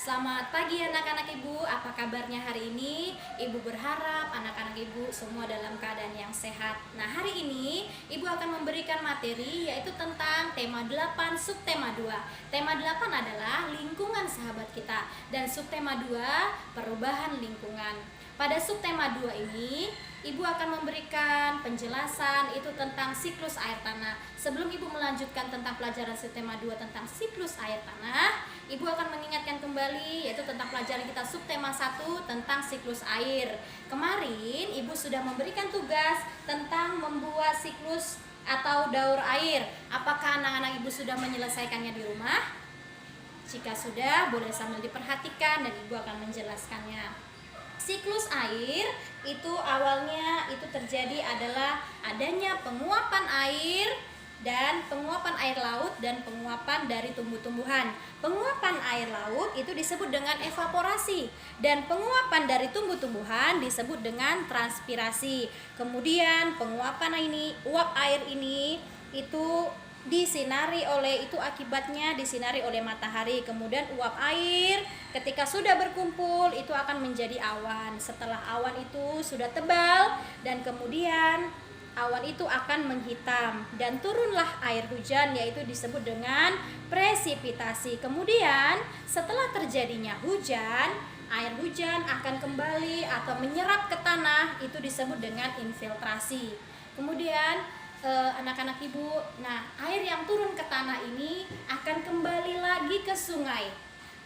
Selamat pagi anak-anak ibu, apa kabarnya hari ini? Ibu berharap anak-anak ibu semua dalam keadaan yang sehat. Nah, hari ini ibu akan memberikan materi yaitu tentang tema 8 subtema 2. Tema 8 adalah lingkungan sahabat kita dan subtema 2 perubahan lingkungan. Pada subtema 2 ini, ibu akan memberikan penjelasan itu tentang siklus air tanah. Sebelum ibu melanjutkan tentang pelajaran subtema 2 tentang siklus air tanah, ibu akan mengingatkan kembali yaitu tentang pelajaran kita subtema 1 tentang siklus air. Kemarin ibu sudah memberikan tugas tentang membuat siklus atau daur air. Apakah anak-anak ibu sudah menyelesaikannya di rumah? Jika sudah, boleh sambil diperhatikan dan ibu akan menjelaskannya. Siklus air itu awalnya itu terjadi adalah adanya penguapan air dan penguapan air laut dan penguapan dari tumbuh-tumbuhan. Penguapan air laut itu disebut dengan evaporasi dan penguapan dari tumbuh-tumbuhan disebut dengan transpirasi. Kemudian penguapan uap air ini itu akibatnya disinari oleh matahari. Kemudian uap air ketika sudah berkumpul itu akan menjadi awan. Setelah awan itu sudah tebal dan kemudian awan itu akan menghitam dan turunlah air hujan, yaitu disebut dengan presipitasi. Kemudian setelah terjadinya hujan, air hujan akan kembali atau menyerap ke tanah, itu disebut dengan infiltrasi. Kemudian anak-anak ibu, nah air yang turun ke tanah ini akan kembali lagi ke sungai.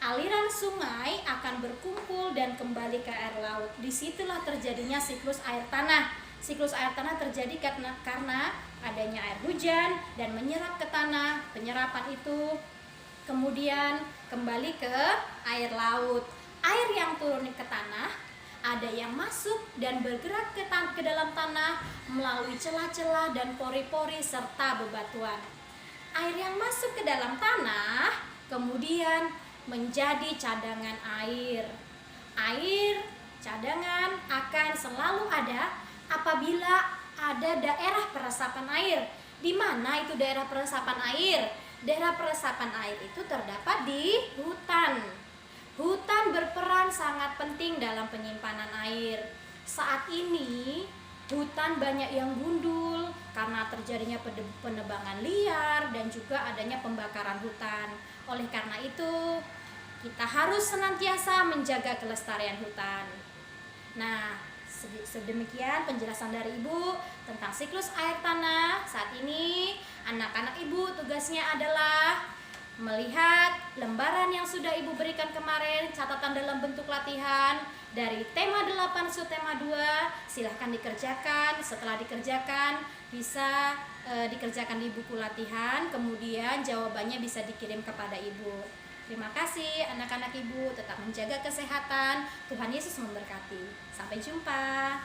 Aliran sungai akan berkumpul dan kembali ke air laut. Disitulah terjadinya siklus air tanah. Siklus air tanah terjadi karena adanya air hujan dan menyerap ke tanah. Penyerapan itu kemudian kembali ke air laut. Air yang turun ke tanah ada yang masuk dan bergerak ke dalam tanah melalui celah-celah dan pori-pori serta bebatuan. Air yang masuk ke dalam tanah kemudian menjadi cadangan air. Air cadangan akan selalu ada apabila ada daerah peresapan air. Di mana itu daerah peresapan air? Daerah peresapan air itu terdapat di hutan. Hutan berperan sangat penting dalam penyimpanan air. Saat ini hutan banyak yang gundul karena terjadinya penebangan liar dan juga adanya pembakaran hutan. Oleh karena itu, kita harus senantiasa menjaga kelestarian hutan. Nah, sedemikian penjelasan dari ibu tentang siklus air tanah. Saat ini anak-anak ibu tugasnya adalah melihat lembaran yang sudah ibu berikan kemarin, catatan dalam bentuk latihan dari tema 8 subtema 2. Silahkan dikerjakan. Setelah dikerjakan bisa dikerjakan di buku latihan, kemudian jawabannya bisa dikirim kepada ibu. Terima kasih anak-anak ibu, tetap menjaga kesehatan. Tuhan Yesus memberkati. Sampai jumpa.